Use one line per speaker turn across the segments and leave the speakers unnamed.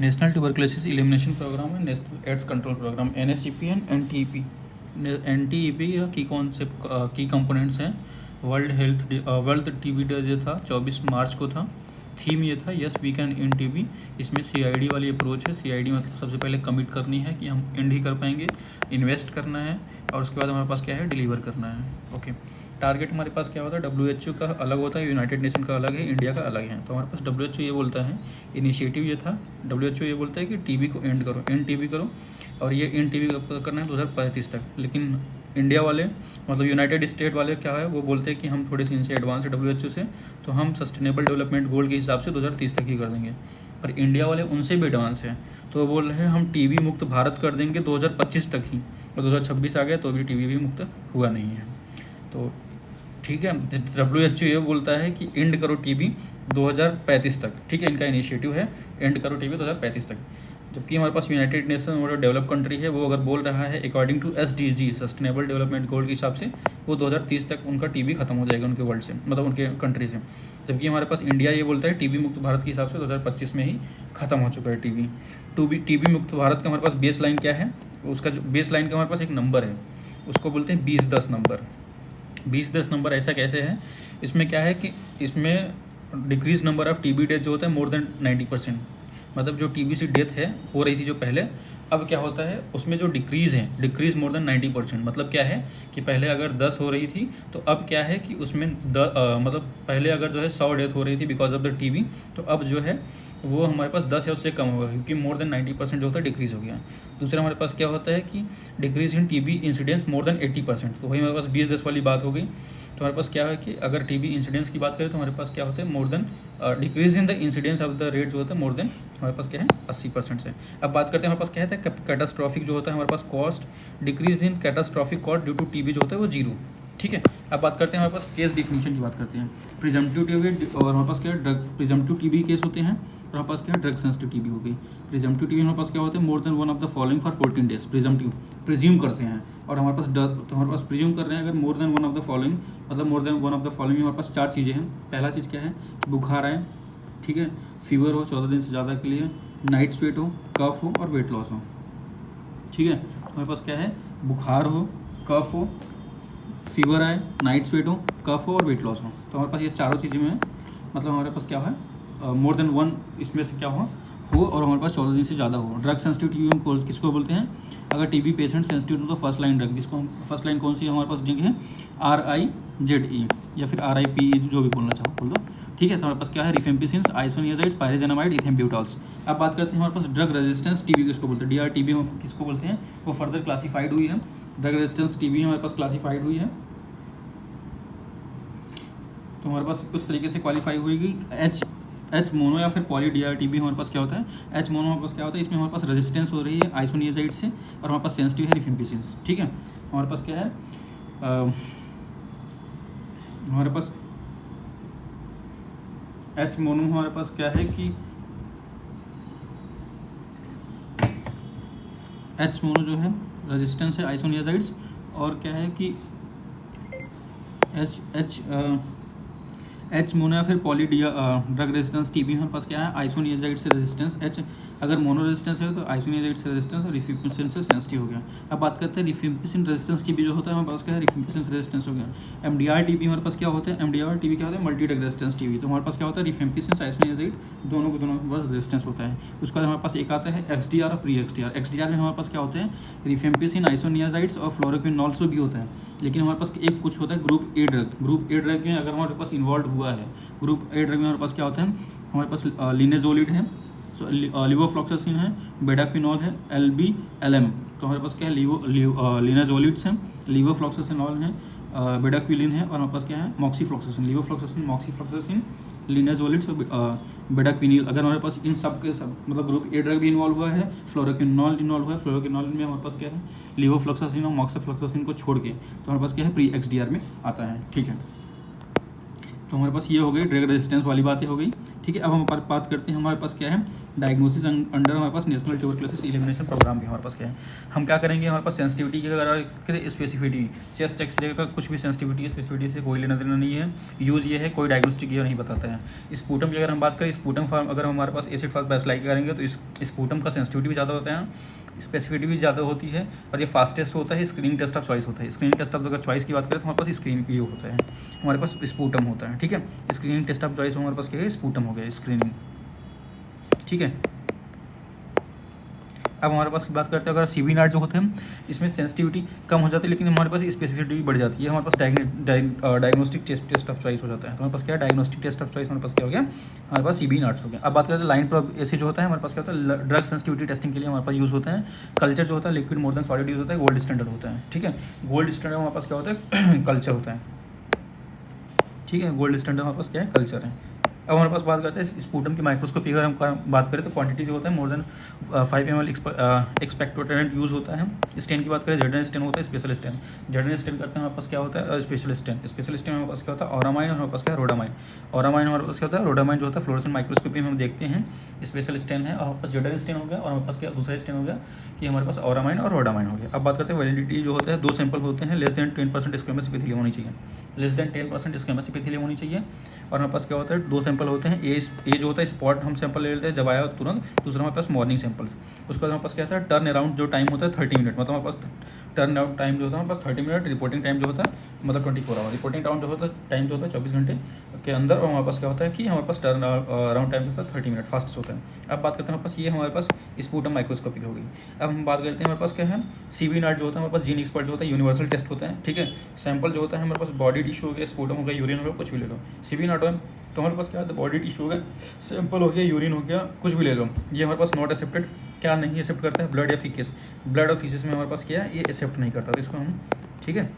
National tuberculosis elimination programme है, national AIDS control programme, NACP and NTEP। NTEP या की concept की components हैं। वर्ल्ड TB डे जो था 24 मार्च को था। थीम ये था yes we can end TB। इसमें CID वाली अप्रोच है। CID मतलब सबसे पहले कमिट करनी है कि हम एंड ही कर पाएंगे, इन्वेस्ट करना है और उसके बाद हमारे पास क्या है, डिलीवर करना है। ओके, टारगेट हमारे पास क्या होता है, WHO का अलग होता है, यूनाइटेड नेशन का अलग है, इंडिया का अलग है। तो हमारे पास WHO ये बोलता है, इनिशिएटिव ये था, WHO ये बोलता है कि TB को एंड करो, एंड TB करो, और ये एंड TB कब करना है, 2035 तक। लेकिन इंडिया वाले मतलब यूनाइटेड स्टेट वाले क्या है, वो बोलते हैं कि हम थोड़े से इनसे एडवांस है WHO से, तो हम सस्टेनेबल डेवलपमेंट गोल के हिसाब से 2030 तक ही कर देंगे। पर इंडिया वाले उनसे भी एडवांस है, तो वो बोल रहे हैं हम TB मुक्त भारत कर देंगे 2025 तक ही, और 2026 आ गया तो भी TB भी मुक्त हुआ नहीं है। तो ठीक है, WHO ये बोलता है कि एंड करो TB 2035 तक। ठीक है, इनका इनिशिएटिव है एंड करो TB 2035 तक। जबकि हमारे पास यूनाइटेड नेशन और डेवलप कंट्री है, वो अगर बोल रहा है according to SDG sustainable development goal के हिसाब से, वो 2030 तक उनका TB खत्म हो जाएगा उनके वर्ल्ड से, मतलब उनके कंट्री से। जबकि हमारे पास इंडिया ये बोलता है TB मुक्त भारत के हिसाब से 2025 में ही खत्म हो चुका है TB मुक्त भारत का हमारे पास बेस लाइन क्या है, उसका जो बेस लाइन का हमारे पास एक नंबर है, उसको बोलते हैं 20-10 नंबर। 20-10 नंबर ऐसा कैसे है, इसमें क्या है कि इसमें decrease number of TB death जो होता है मोर देन 90%, मतलब जो TB से डेथ है हो रही थी जो पहले, अब क्या होता है उसमें जो डिक्रीज मोर देन 90%। मतलब क्या है कि पहले अगर 10 हो रही थी, तो अब क्या है कि उसमें मतलब पहले अगर जो है 100 डेथ हो रही थी बिकॉज ऑफ द TB, तो अब जो है वो हमारे पास 10 या उससे कम होगा, क्योंकि मोर देन 90% जो होता है डिक्रीज हो गया। दूसरा हमारे पास क्या होता है कि decrease in TB incidence more than 80%, तो वही हमारे पास 20-10 वाली बात हो गई। तो हमारे पास क्या है कि अगर TB इंसिडेंस की बात करें तो हमारे पास क्या होता है more than decrease in the incidence of the rate जो होता है मोर देन हमारे पास क्या है 80% से। अब बात करते हैं हमारे पास क्या है कैटास्ट्रॉफिक जो होता है हमारे पास cost, decrease in catastrophic cost due to TB जो होता है वो 0। ठीक है, अब बात करते हैं हमारे पास केस डिफिनीशन की बात करते हैं। प्रिजम्पटिव TB और हमारे पास क्या है ड्रग प्रिजम्पटिव TB केस होते हैं, और हमारे पास क्या है ड्रग सेंसिटिव TB हो गई। प्रिजम्पटिव TB हमारे पास क्या होता है मोर than one of the following for 14 days, presumptive presume करते हैं, और हमारे पास तो हमारे पास प्रिज्यूम कर रहे हैं अगर more than one of the following, मतलब more than one of the following हमारे पास 4 चीज़ें हैं। पहला चीज़ क्या है, बुखार आए, ठीक है, फीवर हो 14 दिन से ज़्यादा के लिए, नाइट स्वेट हो, कफ हो और वेट लॉस हो। ठीक है, हमारे पास क्या है बुखार हो, कफ हो, फीवर आए, नाइट स्वेट हो, कफ हो और वेट लॉस हो। तो हमारे पास ये चारों चीज़ें में मतलब हमारे पास क्या है मोर देन वन इसमें से क्या हो और हमारे पास 14 दिन से ज़्यादा हो। ड्रग सेंसिटिव TB हम किसको बोलते हैं, अगर TB patient sensitive to the first line drug, जिसको हम फर्स्ट लाइन कौन सी है हमारे पास ड्रग है RIZE या फिर RIPE जो भी बोलना चाहो बोल दो। ठीक है, तो हमारे पास क्या है रिफेम्पिसिन, आइसोनियाजाइड, पायरेजेनामाइड, इथेम्ब्यूटॉल्स। अब बात करते हैं हमारे पास ड्रग रेजिस्टेंस TB किसको बोलते हैं, DRTB हम किसको बोलते हैं, वो फर्दर क्लासीफाइड हुई है। ड्रग रेजिस्टेंस TB हमारे पास क्लासीफाइड हुई है, तो हमारे पास उस तरीके से क्वालिफाई हुई H मोनो या फिर पॉली DRTB हमारे पास क्या होता है, H मोनो हमारे पास क्या होता है, इसमें हमारे पास रेजिस्टेंस हो रही है आइसोनियाजाइड से, और हमारे पास सेंसिटिव है रिफेम्पिसिन। ठीक है, हमारे पास क्या है हमारे पास H मोनो हमारे पास क्या है कि H मोनो जो है रेजिस्टेंस है आइसोनियाजाइड्स, और क्या है कि H मोनो या फिर पॉली ड्रग रेजिस्टेंस TB हमारे पास क्या है आइसोनियाजाइड से रेजिस्टेंस, H अगर मोनो रेजिस्टेंस है तो आइसोनियाजाइड से रेजिस्टेंस और रिफेम्पिसिन से सेंसिटिव हो गया। अब बात करते हैं रिफेम्पिसिन रेजिस्टेंस TB जो होता है हमारे पास क्या है रिफेम्पिसिन से रेजिस्टेंस हो गया। MDR TB हमारे पास क्या होता है, MDR TB क्या होता है मल्टी ड्रग रेजिस्टेंस TB, तो हमारे पास क्या होता है रिफेम्पिसिन आइसोनियाजाइड दोनों को दोनों के पास रेजिस्टेंस होता है। उसके बाद हमारे पास एक आता है XDR और प्री XDR। XDR में हमारे पास क्या होते हैं रिफेम्पिसिन आइसोनियाजाइड्स और फ्लोरोक्विनोल्स भी होता है, लेकिन हमारे पास एक कुछ होता है ग्रुप A ड्रग में अगर हमारे पास इन्वॉल्व हुआ है, ग्रुप A ड्रग में हमारे पास क्या होता है, हमारे पास लिनेजोलिड है, लिवोफ्लॉक्सासिन है, बेडाक्विनोल है, LBLM। तो हमारे पास क्या है लिनेजोलिड्स हैं, लिवोफ्लॉक्सासिनॉल है, बेडाक्विलिन है, और हमारे पास क्या है मॉक्सीफ्लॉक्सासिन, लिवोफ्लॉक्सासिन, मॉक्सीफ्लॉक्सासिन, लिनेजोलिड्स और बेडाक्विनिल। अगर हमारे पास इन सब के सब मतलब ग्रुप A ड्रग भी इन्वॉल्व हुआ है, फ्लोरोक्विनोल इन्वॉल्व हुआ है, फ्लोरोक्विनोल में हमारे पास क्या है लिवोफ्लॉक्सासिन और मॉक्सीफ्लॉक्सासिन को छोड़ के, तो हमारे पास क्या है प्री XDR में आता है। ठीक है, तो हमारे पास ये हो गई ड्रग रेजिस्टेंस वाली बातें हो गई, ठीक है। अब हम बात करते हैं हमारे पास क्या है, डायग्नोसिस अंडर हमारे पास नेशनल ट्यूबरक्लोसिस एलिमिनेशन प्रोग्राम भी हमारे पास क्या है। हम क्या करेंगे, हमारे पास सेंसिटिविटी की अगर स्पेसिफिटी, चेस्ट एक्सरे का कुछ भी सेंसिटिविटी स्पेसिफिटी से कोई लेना देना नहीं है। यूज़ ये है, कोई डायग्नोस्टिक ये नहीं बताता है। स्पूटम की अगर हम बात करें, स्पूटम फॉर्म अगर हमारे पास एसिड फास्ट बैसिलाई करेंगे तो स्पूटम का सेंसिटिविटी भी ज़्यादा होता है, स्पेसिफिटी भी ज़्यादा होती है, और ये फास्टेस्ट होता है। स्क्रीनिंग टेस्ट ऑफ चॉइस होता है। स्क्रीनिंग टेस्ट ऑफ अगर चॉइस की बात करें तो हमारे पास स्क्रीनिंग ये होता है, हमारे पास स्पूटम होता है, ठीक है। स्क्रीनिंग टेस्ट ऑफ चॉइस हमारे पास क्या है, स्पूटम हो गया स्क्रीनिंग, ठीक है। अब हमारे पास बात करते हैं अगर सीबी नाट जो होते हैं, इसमें सेंसिटिविटी कम हो जाती है, लेकिन हमारे पास स्पेसिफिसिटी भी बढ़ जाती है। हमारे पास डायग्नोस्टिक टेस्ट ऑफ चॉइस हो जाता है। तो हमारे पास क्या है, डायग्नोस्टिक टेस्ट ऑफ चॉइस हमारे पास क्या हो गया, हमारे पास सीबी नाट्स हो गया। अब बात करते हैं लाइन प्रोब ऐसे जो होता है, हमारे पास क्या होता है, ड्रग सेंसिटिविटी टेस्टिंग के लिए हमारे पास यूज़ होता है। कल्चर जो होता है liquid more than solid use होता है, गोल्ड स्टैंडर्ड होता है, ठीक है। गोल्ड स्टैंडर्ड हमारे पास क्या होता है, कल्चर होता है, ठीक है। गोल्ड स्टैंडर्ड हमारे पास क्या है, कल्चर है। अब हमारे पास बात करते हैं स्पूटम की माइक्रोस्कोपी, अगर हम बात करें तो क्वांटिटी जो होता है more than 5 ml expectorant use होता है। स्टेन की बात करें, जर्डन स्टेन होता है, स्पेशल स्टेन। जर्डन स्टेन करते हैं हमारे पास क्या होता है, स्पेशल स्टेन। स्पेशल स्टेन हमारे पास क्या होता है, ऑरामाइन, और हमारे पास क्या है, रोडामाइन। ऑरामाइन हमारे पास क्या होता है, रोडामाइन जो होता है फ्लोरेसेंट माइक्रोस्कोपी में हम देखते हैं। स्पेशल स्टेन है, और हमारे पास जर्डन स्टेन हो गया, और हमारे पास क्या दूसरा स्टेन हो गया कि हमारे पास ऑरामाइन और रोडामाइन हो गया। अब बात करते हैं वैलिडिटी जो होता है, 2 सैंपल होते हैं, लेस देन 10% स्क्वेमस एपिथेलियम होनी चाहिए, लेस देन 10% स्क्वेमस एपिथेलियम होनी चाहिए। और हमारे पास क्या होता है, 2 सैंपल होते हैं। ए जो होता है स्पॉट हम सैंपल ले लेते हैं जब आया तुरंत। दूसरा हमारे पास मॉर्निंग सैंपल्स। उसके बाद हमारे पास क्या होता है, टर्न अराउंड जो टाइम होता है 30 मिनट, मतलब हमारे पास टर्न अराउंड टाइम जो होता है हमारे पास 30 मिनट। रिपोर्टिंग टाइम जो होता है मतलब 24 आवर। रिपोर्टिंग टाइम जो होता है 24 घंटे के अंदर। और हमारे पास क्या होता है कि हमारे पास टर्न अराउंड टाइम होता है 30 मिनट, फास्ट होता है। अब बात करते हैं हमारे पास ये हमारे पास स्पूटम माइक्रोस्कोपी हो गई। अब हम बात करते हैं हमारे पास क्या है, सीबी नाट जो होता है हमारे पास जीन एक्सपर्ट जो होता है, यूनिवर्सल टेस्ट होता है, ठीक है। सैंपल जो होता है हमारे पास बॉडी टिश्यू हो गया, स्पूटम हो गया, यूरिन हो गया, कुछ भी ले लो। सीबी नाट तो हमारे पास क्या है, बॉडी टिश्यू हो गया, सैंपल हो गया, यूरिन हो गया, कुछ भी ले लो। ये हमारे पास नॉट एक्सेप्टेड, क्या नहीं एक्सेप्ट करता है, ब्लड या फीसिस। ब्लड और फीसिस में हमारे पास क्या है, ये एक्सेप्ट नहीं करता, तो इसको हम, ठीक है,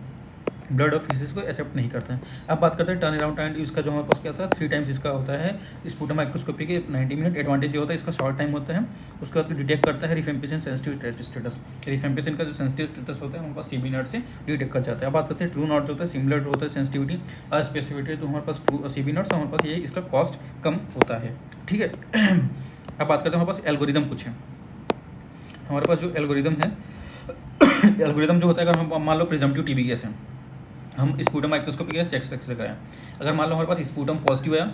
ब्लड और फीसिस को एक्सेप्ट नहीं करते हैं। अब बात करते हैं टर्न अराउंड टाइम, इसका जो हमारे पास क्या होता है 3 टाइम्स इसका होता है। स्पूटम माइक्रोस्कोपी के 90 मिनट। एडवांटेज ये होता है इसका शॉर्ट टाइम होता है। उसके बाद डिटेक्ट करता है रिफेम्पिसिन सेंसिटिव स्टेटस। रिफेम्पिसिन का जो सेंसिटिव स्टेटस होता है हमारे पास सीबी नॉट से डिटेक्ट कर जाता है। अब बात करते हैं ट्रू नॉट जो होता है, सिमिलर होता है सेंसिटिविटी और स्पेसिफिसिटी, तो हमारे पास ट्रू सीबी नॉट से हमारे पास ये इसका कॉस्ट कम होता है, ठीक है। अब बात करते हैं हमारे पास एल्गोरिदम कुछ है। हमारे पास जो एल्गोरिदम है, एल्गोरिदम जो होता है, अगर हम मान लो प्रिजम्पटिव टीबी केस है, हम स्पूटम माइक्रोस्कोपी के चेस्ट एक्सरे कराएं। अगर मान लो हमारे पास स्पूटम पॉजिटिव आया,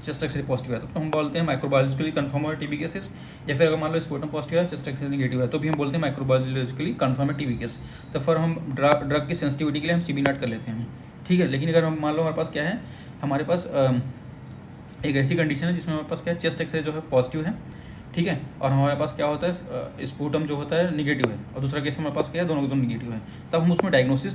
चेस्ट एक्सरे पॉजिटिव है, तो हम बोलते हैं माइक्रोबायोलॉजिकली कंफर्म है टीबी केसेस। या फिर अगर मान लो स्पूटम पॉजिटिव है, चेस्ट एक्सरे नेगेटिव है, तो भी हम बोलते हैं माइक्रोबायोलॉजिकली कंफर्म है टीबी केस। तो फिर हम ड्रग की सेंसिटिविटी के लिए हम सीबी नाट कर लेते हैं, ठीक है। लेकिन अगर हम मान लो हमारे पास क्या है, हमारे पास एक ऐसी कंडीशन है जिसमें हमारे पास क्या है, चेस्ट एक्सरे जो है पॉजिटिव है, ठीक है, और हमारे पास क्या होता है, स्पूटम जो होता है निगेटिव है, और दूसरा केस हमारे पास क्या है, दोनों के दोनों निगेटिव है। तब हम उसमें डायग्नोसिस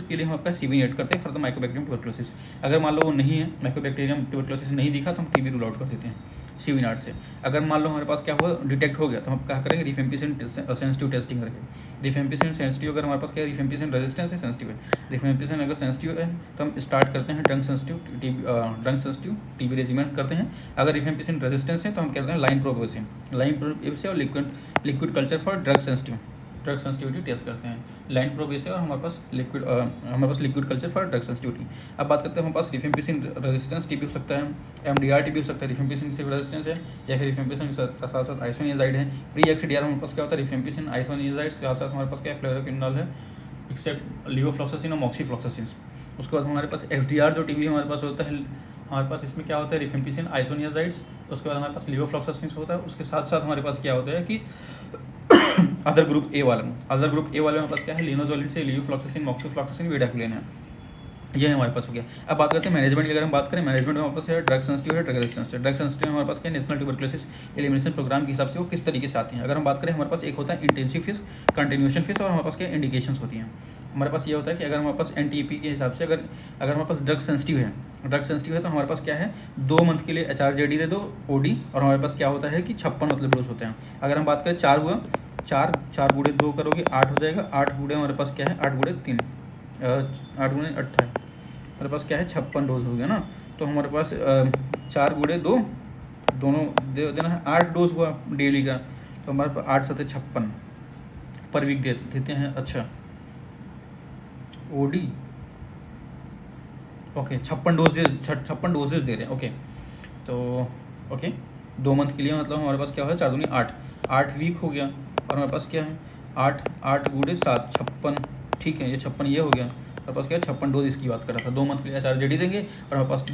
के लिए हमारे पास सीबी नेट करते हैं फॉर द माइकोबैक्टीरियम ट्यूबरक्लोसिस। अगर मान लो वो नहीं है, माइकोबैक्टीरियम ट्यूबरक्लोसिस नहीं दिखा, तो हम टीबी रूल आउट कर देते हैं सीबी नाट से। अगर मान लो हमारे पास क्या हुआ, डिटेक्ट हो गया, तो हम क्या करेंगे, रिफेम्पिसिन सेंसिटिव टेस्टिंग करके। रिफेम्पिसिन सेंसिटिव अगर हमारे पास क्या है, रिफेम्पिसिन रेजिस्टेंस है, सेंसिटिव है। रिफेम्पिसिन अगर सेंसिटिव है तो हम स्टार्ट करते हैं ड्रग सेंसिटिव टीबी रेजिमेंट करते हैं। अगर रिफेम्पिसिन रेजिस्टेंस है तो हम कहते हैं लाइन प्रोब से और liquid culture for drug sensitivity test करते हैं। लाइन प्रोब से और हमारे पास liquid culture for drug sensitivity. अब बात करते हैं हमारे पास रिफेम्पिसिन रेजिस्टेंस टीबी हो सकता है, एमडीआर टीबी हो सकता है, रिफेम्पिसिन से रेजिस्टेंस है, या फिर रिफेम्पिसिन के साथ साथ आइसोनियाजाइड है। प्री एक्सीडीआर हमारे पास क्या होता है, रिफेम्पिसिन आइसोनियाजाइड के साथ हमारे पास क्या है, फ्लोरोक्विनोल है, एक्सेप्ट लिवोफ्लॉक्सासिन और मॉक्सीफ्लॉक्सासिन। उसके बाद हमारे पास एक्सडीआर जो टीबी हमारे पास होता है, हमारे पास इसमें क्या होता है, रिफेम्पिसिन आइसोनियाजाइड्स। उसके बाद हमारे पास लिवोफ्लॉक्सासिन होता है। उसके साथ साथ हमारे पास क्या होता है कि अदर ग्रुप ए वाले में हमारे पास क्या है, लिनोजोलिन से लिवोफ्लॉक्सासिन, मॉक्सीफ्लॉक्सासिन, वीडाक्लोलिन है। ये हमारे पास हो गया। अब बात करते हैं मैनेजमेंट की। अगर हम बात करें मैनेजमेंट में हमारे पास है ड्रग सेंसिटिव है, ड्रग रेजिस्टेंस है। ड्रग सेंसिटिव हमारे पास क्या है, नेशनल ट्यूबरक्लोसिस एलिमिनेशन प्रोग्राम के हिसाब से वो किस तरीके से आती हैं। अगर हम बात करें, हमारे पास एक होता है इंटेंसिव फेस, कंटिन्यूएशन फेस, और हमारे पास क्या इंडिकेशंस होती हैं। हमारे पास ये होता है कि अगर हमारे पास एनटीपी के हिसाब से अगर हमारे पास ड्रग सेंसिटिव है तो हमारे पास क्या है, 2 मंथ के लिए HRJD दे दो OD, और हमारे पास क्या होता है कि 56 मतलब डोज होते हैं। अगर हम बात करें 4 हुआ, 4 गुणे 2 करोगे 8 हो जाएगा। 8 गुणे हमारे पास क्या है, 8 गुणे 3 8 गुणे 28, हमारे पास क्या है 56 डोज हो गया ना। तो हमारे पास 4 गुणे 2 दोनों दे देना है, 8 डोज हुआ डेली का। तो हमारे पास 8 7 56 पर वीक देते हैं। अच्छा OD ओके 56 डोजेज दे रहे हैं। ओके तो ओके 2 मंथ के लिए मतलब हमारे पास क्या हो 4 दूनी 8 वीक हो गया, और हमारे पास क्या है 8 गुणे 7 56, ठीक है, ये 56 ये हो गया। हमारे पास क्या है 56 डोज इसकी बात कर रहा था। 2 मंथ के लिए HRJD देंगे और हमारे पास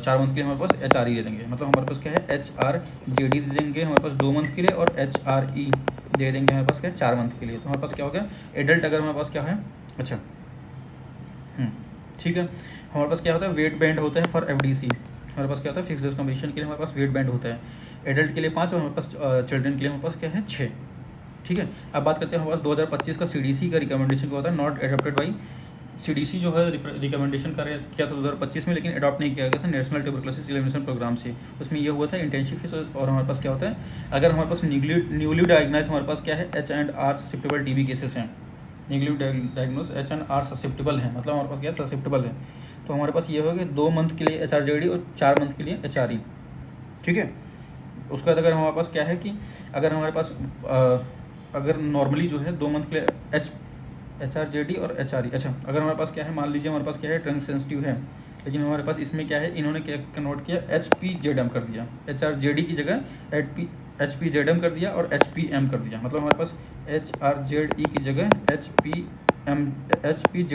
4 मंथ के लिए हमारे पास HRE दे देंगे। मतलब हमारे पास क्या है HRJD दे देंगे हमारे पास 2 मंथ के लिए, और HRE दे देंगे हमारे पास क्या है 4 मंथ के लिए। तो हमारे पास क्या हो गया एडल्ट अगर हमारे पास क्या है, अच्छा ठीक है, हमारे पास क्या होता है वेट बैंड होता है फॉर FDC। हमारे पास क्या होता है फिक्स डेज कमीशन के लिए हमारे पास वेट बैंड होता है, एडल्ट के लिए 5 और हमारे पास चिल्ड्रन के लिए हमारे पास क्या है 6। ठीक है, अब बात करते हैं हमारे पास 2025 का CDC का रिकमेंडेशन क्या होता है, नॉट एडॉप्टेड बाई CDC जो है रिकमेंडेशन किया था 2025 में, लेकिन अडॉप्ट नहीं किया गया था नेशनल ट्यूबरकुलोसिस एलिमिनेशन प्रोग्राम से। उसमें ये हुआ था इंटेंसिव फेज, और हमारे पास क्या होता है अगर हमारे पास न्यूली डायग्नाइज हमारे पास क्या है H&R ससेप्टेबल TB केसेस हैं, न्यूली डायग्नोज H&R ससेप्टेबल है, मतलब हमारे पास क्या ससेप्टेबल है। तो हमारे पास ये हो गया 2 मंथ के लिए HRJD और 4 मंथ के लिए HRE। ठीक है, उसके बाद अगर हमारे पास क्या है कि अगर हमारे पास अगर नॉर्मली जो है 2 मंथ के लिए HRJD और HRE, अच्छा अगर हमारे पास क्या है मान लीजिए हमारे पास क्या है ट्रंक सेंसिटिव है, लेकिन हमारे पास इसमें क्या है इन्होंने क्या कन्वर्ट किया HPZM कर दिया, HRJD की जगह HPZM कर दिया और HPM कर दिया। मतलब हमारे पास HRZE की जगह HPZM HRZE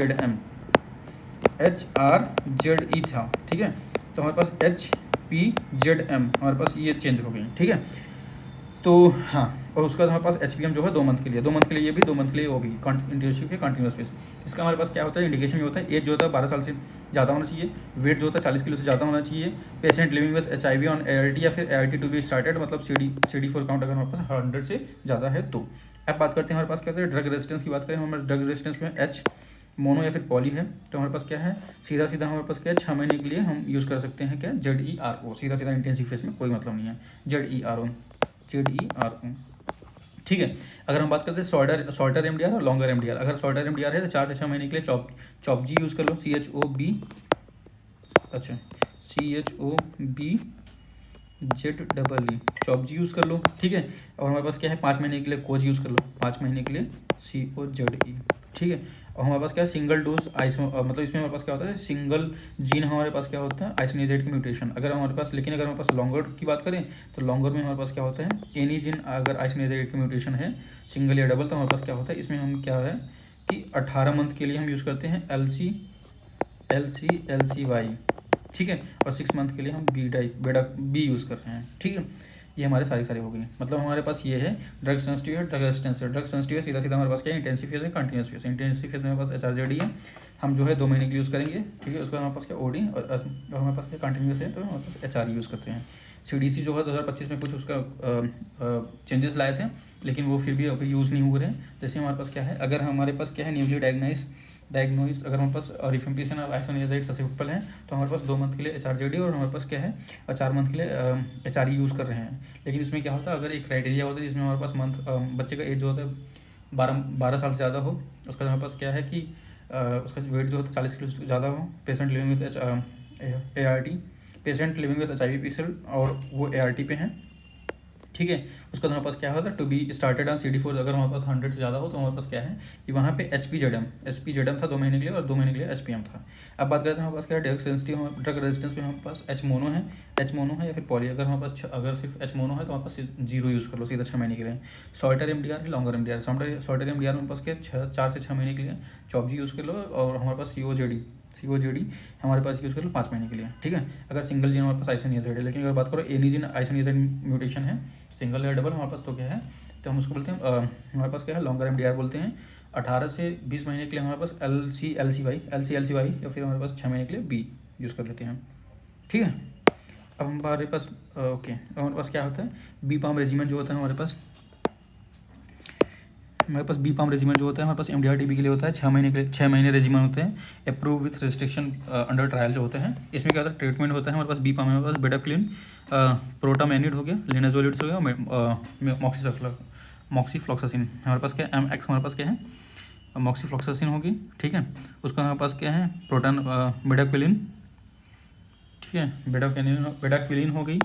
था। ठीक है, तो हमारे पास HPZM हमारे पास ये चेंज हो गई। ठीक है, तो हाँ, और उसके बाद हमारे पास HPM जो है 2 मंथ के लिए, 2 मंथ के लिए ये भी, 2 मंथ के लिए वो भी इंटेंसिव है कंटिन्यूस फेज। इसका हमारे पास क्या होता है इंडिकेशन ये होता है एज जो होता है 12 साल से ज़्यादा होना चाहिए, वेट जो होता है 40 किलो से ज़्यादा होना चाहिए, patient living with HIV on ALT या फिर ALT टू बी स्टार्टेड, मतलब CD4 काउंट अगर हमारे पास 100 से ज़्यादा है तो। अब बात करते हैं हमारे पास क्या होता है ड्रग रेजिस्टेंस की बात करें, हमारे ड्रग रेजिस्टेंस में H मोनो या फिर पॉली है, तो हमारे पास क्या है सीधा हमारे पास क्या है 6 महीने के लिए हम यूज़ कर सकते हैं क्या ZERO, सीधा इंटेंसिव फेज में कोई मतलब नहीं है ZERO। ठीक है, अगर हम बात करते हैं शॉर्टर MDR और लॉन्गर MDR, अगर शॉर्टर MDR है तो 4 से 6 महीने के लिए CHOPG यूज़ कर लो, CHOB, अच्छा CHOBZEE CHOPG यूज़ कर लो। ठीक है, और हमारे पास क्या है 5 महीने के लिए कोज यूज़ कर लो, 5 महीने के लिए COZE। ठीक है, और हमारे पास क्या है सिंगल डोज मतलब इसमें हमारे पास क्या होता है सिंगल जीन हमारे पास क्या होता है आइसोनियाज़ाइड की म्यूटेशन अगर हमारे पास, लेकिन अगर हमारे पास लॉन्गर की बात करें तो लॉन्गर में हमारे पास क्या होता है एनी जीन अगर आइसोनियाज़ाइड की म्यूटेशन है सिंगल या डबल, तो हमारे पास क्या होता है इसमें हम क्या है कि 18 मंथ के लिए हम यूज़ करते हैं LCY। ठीक है, और 6 मंथ के लिए हम B यूज़ कर रहे हैं। ठीक है, ये हमारे सारे हो गए। मतलब हमारे पास ये है ड्रग सेंसिटिव है, ड्रग रेजिस्टेंस है। ड्रग सेंसिटिव है सीधा हमारे पास क्या है इंटेंसिव फेज है, कंटिन्यूस फेज। इंटेंसिव फेज में हमारे पास HRJD है, हम जो है 2 महीने के लिए यूज़ करेंगे। ठीक है, उसका हमारे पास क्या OD, और हमारे पास क्या कंटिन्यूस है तो हमारे पास HRE यूज़ करते हैं। CDC जो है 2025 में कुछ उसका चेंजेस लाए थे, लेकिन वो फिर भी अभी यूज़ नहीं हो रहे हैं। जैसे हमारे पास क्या है अगर हमारे पास क्या है न्यूली डायग्नोज अगर हमारे पास रिफेम्पिसिन और आइसोनियाज़ाइड ससेप्टेबल हैं तो हमारे पास 2 मंथ के लिए HRJD और हमारे पास क्या है 4 मंथ के लिए HRE यूज़ कर रहे हैं। लेकिन इसमें क्या होता है अगर एक क्राइटेरिया होता है जिसमें हमारे पास बच्चे का एज जो होता है 12 साल से ज़्यादा हो, उसका हमारे पास क्या है कि उसका वेट जो होता है 40 किलो से ज़्यादा हो, patient living with ART, patient living with HIV और वो ART पे हैं। ठीक है, उसका हमारे पास क्या होता है to be started on CD4 अगर हमारे पास 100 से ज़्यादा हो तो हमारे पास क्या है कि वहाँ पे HPZM था 2 महीने के लिए और 2 महीने के लिए HPM था। अब बात करते हैं हमारे पास क्या है ड्रग सेंसिटिव ड्रग रेजिस्टेंस में हमारे पास H मोनो है या फिर पॉली। अगर हमारे पास अगर सिर्फ H मोनो है तो हमारे पास 0 यूज़ कर लो सीधा 6 महीने के लिए। शॉर्टर MDR है, लॉन्गर MDR। शॉर्टर MDR में पास क्या 4 से 6 महीने के लिए CHOPG यूज़ कर लो, और हमारे पास COZD हमारे पास यूज़ कर लो 5 महीने के लिए। ठीक है, अगर सिंगल जीन हमारे पास आइसोनियाज़ाइड है, लेकिन अगर बात करो एनी जीन आइसोनियाज़ाइड म्यूटेशन है सिंगल या डबल हमारे पास तो क्या है तो हम उसको बोलते हैं हमारे पास क्या है लॉन्गर MDR बोलते हैं। 18 से 20 महीने के लिए हमारे पास LCLCY या फिर हमारे पास 6 महीने के लिए B यूज़ कर लेते हैं। ठीक है, अब हमारे पास ओके हमारे पास क्या होता है बी पाम रेजिमेंट जो होता है हमारे पास बी पाम रेजिमेंट जो होता है हमारे पास MDR TB के लिए होता है 6 महीने के लिए 6 महीने रेजिमेंट होते हैं approve with restriction under trial जो होते हैं। इसमें क्या होता है ट्रीटमेंट होता है हमारे पास बी पाम में हमारे पास बेटाक्लिन प्रोटामैनिड हो गया, लिनाजोलिड्स हो गया, मॉक्सीफ्लॉक्सासिन हमारे पास क्या है MX हमारे पास क्या है मॉक्सीफ्लॉक्सासिन होगी। ठीक है, उसका हमारे पास क्या है बेटाक्विलिन। ठीक है, बेटाक्विलिन हो गई,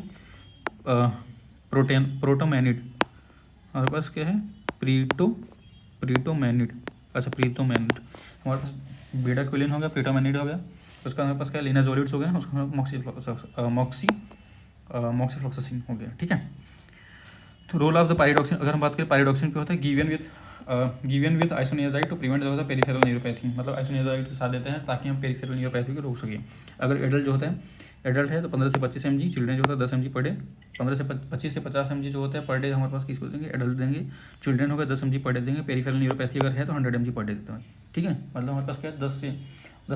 प्रोटामैनिड हमारे पास क्या है प्रीटोमैनिड हमारे पास बेटाक्विलिन हो गया, प्रीटोमैनिड हो गया, उसका हमारे पास क्या लिनाजोलिड्स हो गया, उसका मॉक्सीफ्लॉक्सासिन हो गया, ठीक है। तो रोल ऑफ द पायरिडॉक्सिन, अगर हम बात करें पायरिडॉक्सिन क्या होता है, given with isoniazid to prevent जो होता है पेरिफेरल न्यूरोपैथी, मतलब आइसोनियाजाइड के साथ देते हैं ताकि हम पेरिफेरल न्यूरोपैथी को रोक सकें। अगर एडल्ट जो होता है, एडल्ट है तो 15 से 25 mg, चिल्ड्रन जो होता है 10 mg पर डे, 25 से 50 mg जो होता है पर डे हमारे पास किसको देंगे, एडल्ट देंगे। चिल्ड्रन होगा 10 mg पर डे देंगे। पेरिफेरल न्यूरोपैथी अगर है तो 100 mg पर डे देते हैं, ठीक है। मतलब हमारे पास क्या है 10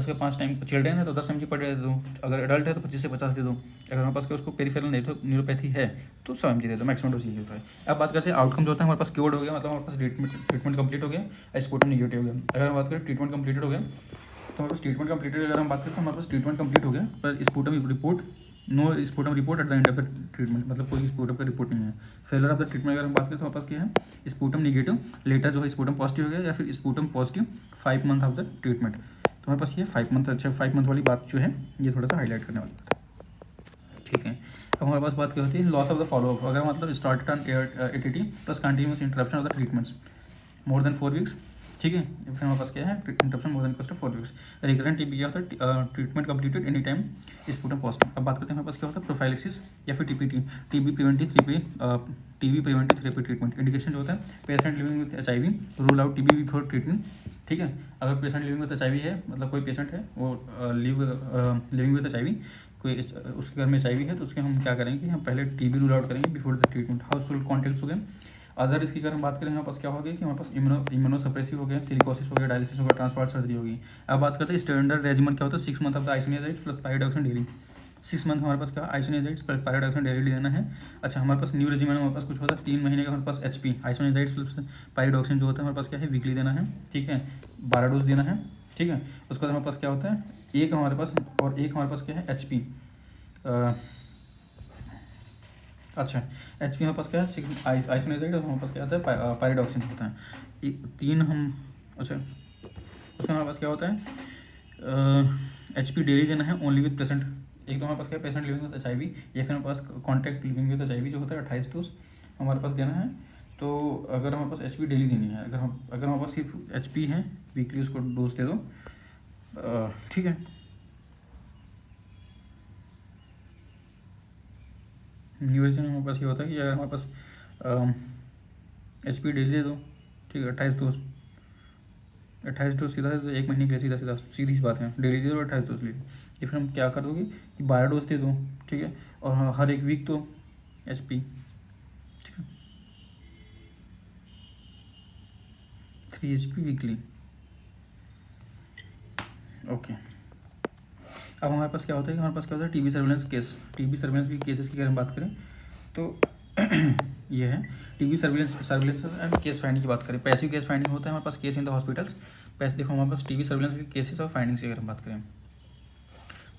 के 5 टाइम, चिल्ड्रन है तो 10 mg पर डे दे दो, अगर एडल्ट है तो 25 से 50 दे दो, अगर हमारे पास क्या उसको पेरिफेरल न्यूरोपैथी है तो 100 mg दे दो, मैक्सिमम डोज यही होता है। अब बात करते हैं आउटकम जो होता है, हमारे पास क्योर्ड हो गया, मतलब हमारे पास ट्रीटमेंट कंप्लीट हो गया, स्पुटम निगेटिव हो गया। अगर हम बात करें ट्रीटमेंट कंप्लीटेड हो गया तो हमारे पास ट्रीटमेंट कंप्लीटेड, अगर हम बात करें तो हमारे पास ट्रीटमेंट कंप्लीट हो गया, पर sputum report no sputum report at the end of the treatment, मतलब कोई स्पुटम का रिपोर्ट नहीं है। फेलर ऑफ द ट्रीटमेंट अगर हम बात करें तो हमारे पास क्या है, स्पुटम निगेटिव, लेटर जो है स्पुटम पॉजिटिव हो गया, या फिर sputum positive 5 month of the treatment. तो हमारे पास ये 5 मंथ, अच्छा 5 मंथ वाली बात जो है ये थोड़ा सा हाईलाइट करने वाली बात है, ठीक है। अब हमारे पास बात क्या होती है, लॉस ऑफ द फॉलोअप, अगर मतलब स्टार्टेड ऑन ATT प्लस continuous interruption of the treatments more than 4 weeks, ठीक है। फिर हमारे पास क्या है, interruption more than equals to 4 weeks. Recurrent TB क्या होता है, treatment completed any time sputum positive. अब बात करते हैं हमारे पास क्या होता है, प्रोफाइलिसिस या फिर TPT, TB preventive therapy treatment. Indication जो होता है, patient living with HIV, rule out TB before treatment, ठीक है। अगर पेशेंट लिविंग विथ HIV है, मतलब कोई पेशेंट है वो लिविंग विथ HIV, कोई उसके घर में HIV है, तो उसके हम क्या करेंगे, हम पहले TB रूल आउट करेंगे before the treatment. House hold contacts हो गए। अदर इसकी अगर हम बात करें, हमारे पास क्या हो गया कि हमारे पास इम्यूनोसप्रेसिव हो गया, सिलिकोसिस हो गया, डायलिसिस हो गया, ट्रांसप्लांट सर्जरी होगी। अब बात करते हैं स्टैंडर्ड रेजिमेंट क्या होता है, 6 month of the isoniazids plus pyridoxine daily. 6 month हमारे पास क्या आइसोनियाजाइड्स प्लस पायरिडॉक्सिन डेली देना है। अच्छा, हमारे पास न्यू रेजिमेंट हमारे पास कुछ होता है 3 महीने का, हमारे पास HP आइसोनियाजाइड्स प्लस पायरिडॉक्सिन जो होता है हमारे पास क्या है, वीकली देना है, ठीक है, 12 डोज देना है, ठीक है। उसके बाद हमारे पास क्या होता है, एक हमारे पास और एक हमारे पास क्या है HP, अच्छा HP हमारे पास क्या है, आइसोनियाजाइड, और हमारे पास क्या होता है पायरिडॉक्सिन होता है, 3 हम, अच्छा उसमें हमारे पास क्या होता है, HP डेली देना है ओनली विद पेशेंट। एक तो हमारे पास क्या है, पेशेंट लिविंग विद HIV, या फिर हमारे पास कॉन्टैक्ट लिविंग विद HIV जो होता है 28 डोज हमारे पास देना है। तो अगर हमारे पास HP डेली देनी है, अगर हमारे पास सिर्फ HP है, वीकली उसको डोज दे दो, ठीक है। न्यूरेशन में हमारे पास ये होता है कि अगर हमारे पास HP डेली दे दो, ठीक है, 28 डोज सीधा दे दो, 1 महीने के लिए सीधा सीधी सी बात है, डेली दे दो 28 डोज लिए। या फिर हम क्या कर दोगे कि 12 डोज दे दो, ठीक है, और हर एक वीक तो HP, ठीक है, 3 HP वीकली, ओके। अब हमारे पास क्या होता है कि हमारे पास क्या होता है, TB surveillance case, TB surveillance की केसेस की अगर हम बात करें तो ये है TB surveillance and case finding की बात करें। पैसिव केस फाइंडिंग होता है हमारे पास, केस इन द हॉस्पिटल्स। पैसे देखो हमारे पास TB सर्विलेंस के केसेस और फाइंडिंग्स की अगर हम बात करें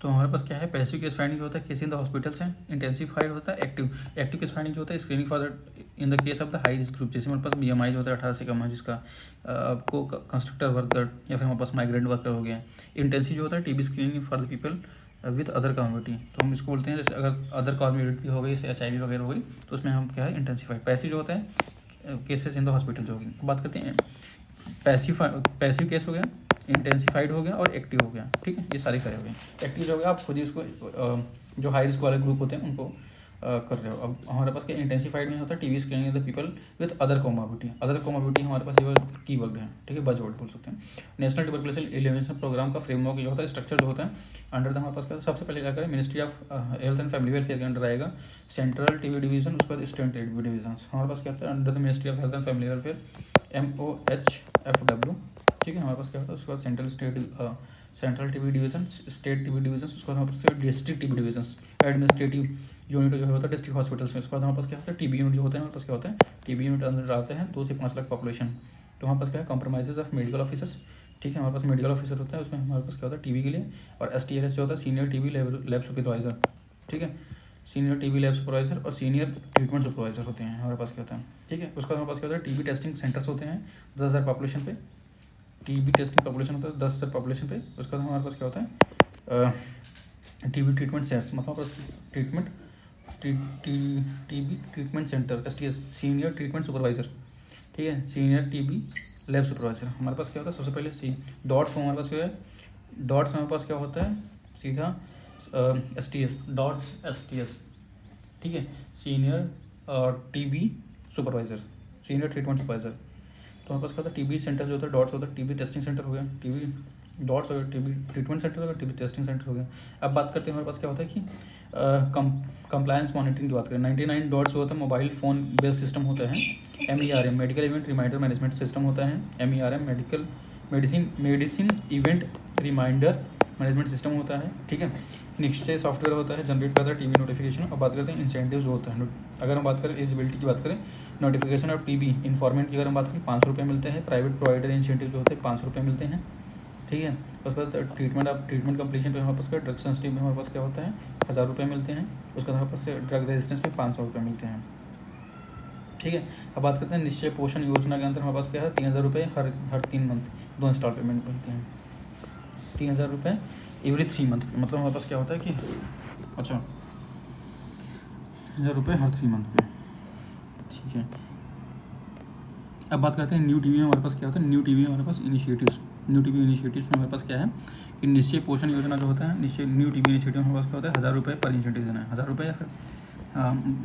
तो हमारे पास क्या है, पैसिव केस फाइंडिंग होता है केस इन द हॉस्पिटल्स है, इंटेंसिफाइड होता है एक्टिव केस फाइंडिंग जो होता है screening for the in the case of the high risk group. जैसे हमारे पास BMI जो होता है 18 से कम है, जिसका आपको कंस्ट्रक्टर वर्कर या फिर हमारे पास माइग्रेंट वर्कर हो गया। इंटेंसिव जो होता है TB screening for the people with other community, तो हम इसको बोलते हैं, जैसे अगर अदर कम्युनिटी हो गई, जैसे HIV वगैरह हो गई, तो उसमें हम क्या है इंटेंसिफाइड। पैसिव जो होता है केसेस इन द हॉस्पिटल जो होगी। बात करते हैं पैसिव केस हो गया, इंटेंसिफाइड हो गया और एक्टिव हो गया, ठीक है, ये सारे हो गए। एक्टिव जो हो गया आप खुद ही उसको जो हाई रिस्क वाले ग्रुप होते हैं उनको कर रहे हो। अब हमारे पास क्या इंटेंसिफाइड में होता है TB screening the people with other comorbidity हमारे पास ये की वर्ड है, ठीक है, बजवर्ड बोल सकते हैं। नेशनल ट्यूबरकुलोसिस एलिमिनेशन प्रोग्राम का फ्रेमवर्क जो होता है, स्ट्रक्चर जो होता है अंडर द हमारे पास का सबसे पहले क्या करें, ministry of health and family welfare के अंडर आएगा सेंट्रल TB डिवीजन, उसके बाद स्टेट TB डिवीजन। हमारे पास क्या होता है under the ministry of health and family welfare MOHFW, ठीक है। हमारे पास क्या होता है उसके बाद central TB division, state TB division, उसके बाद हमारे पास district TB division, administrative unit जो होता है डिस्ट्रिक्ट हॉस्पिटल्स में। उसके बाद हमारे पास क्या होता है TB यूनिट जो होता है, हमारे पास क्या होता है TB यूनिट अंदर आते हैं 2 से 5 लाख पॉपुलेशन। तो हमारे पास क्या है कंप्रोमाइजेज ऑफ मेडिकल ऑफिसर्स, ठीक है, हमारे पास मेडिकल ऑफिसर होता है, उसमें हमारे पास क्या होता है TB के लिए, और STLS जो होता है सीनियर TB लैब सुपरवाइजर, ठीक है, सीनियर TB लैब सुपरवाइजर और सीनियर ट्रीटमेंट सुपरवाइजर होते हैं हमारे पास क्या होता है, ठीक है। उसका हमारे पास क्या होता है TB टेस्टिंग सेंटर्स होते हैं 10,000 पॉपुलेशन पे, TB टेस्टिंग पॉपुलेशन होता है 10,000 पॉपुलेशन पे। उसका हमारे पास क्या होता है TB ट्रीटमेंट सेंटर्स, मतलब हमारे पास TB treatment centre STS senior treatment supervisor, ठीक है, सीनियर TB लैब सुपरवाइजर। हमारे पास क्या होता है सबसे पहले डॉट्स हमारे पास क्या है, डॉट्स हमारे पास क्या होता है सीधा STS डॉट्स STS, ठीक है, senior TB supervisor, senior treatment supervisor. तो हमारे पास क्या होता है, टीबी सेंटर जो होता है डॉट्स होता है, टीबी टेस्टिंग सेंटर हो गया, टीबी डॉट्स हो गया, टीबी ट्रीटमेंट सेंटर हो गया, टीबी टेस्टिंग सेंटर हो गया। अब बात करते हैं हमारे पास क्या होता है कि कंप्लायंस मॉनिटरिंग की बात करें। 99 डॉट्स जो होता है मोबाइल फ़ोन बेस्ड सिस्टम होता है। MERM medical event reminder management system होता है। MERM medicine event reminder management system होता है, ठीक है। निश्चय सॉफ्टवेयर होता है, जनरेट करता है टीबी नोटिफिकेशन। अब बात करते हैं इंसेंटिव जो होता है। अगर हम बात करें एलिजिबिलिटी की बात करें, नोटिफिकेशन और टीबी इन्फॉर्मेंट की अगर हम बात करें 500 रुपये मिलते हैं। प्राइवेट प्रोवाइडर इंसेंटिव जो होते हैं 500 रुपये मिलते हैं, ठीक है। उसके बाद ट्रीटमेंट कंप्लीशन पे हमारे पास क्या, ड्रग सेंसिटिव में हमारे पास क्या होता है 1000 रुपये मिलते हैं। उसके बाद हमारे पास ड्रग रेजिस्टेंस पे 500 रुपये मिलते हैं, ठीक है। अब बात करते हैं निश्चय पोषण योजना के अंदर हमारे पास क्या है 3000 रुपये हर 3 मंथ 2 इंस्टॉल पेमेंट मिलते हैं। 3000 रुपये एवरी 3 मंथ, मतलब हमारे पास क्या होता है कि अच्छा 3000 रुपये हर 3 मंथ पे, ठीक है। अब बात करते हैं न्यू टीवी में हमारे पास क्या होता है, न्यू टीवी में हमारे पास इनिशिएटिव्स, न्यू टीवी इनिशिएटिव्स में हमारे पास क्या है कि निश्चय पोषण योजना जो होता है, न्यू टीवी इनिशिएटिव में हमारे पास क्या होता है 1000 रुपये पर इंसेंटिव देना है, 1000 रुपये। या फिर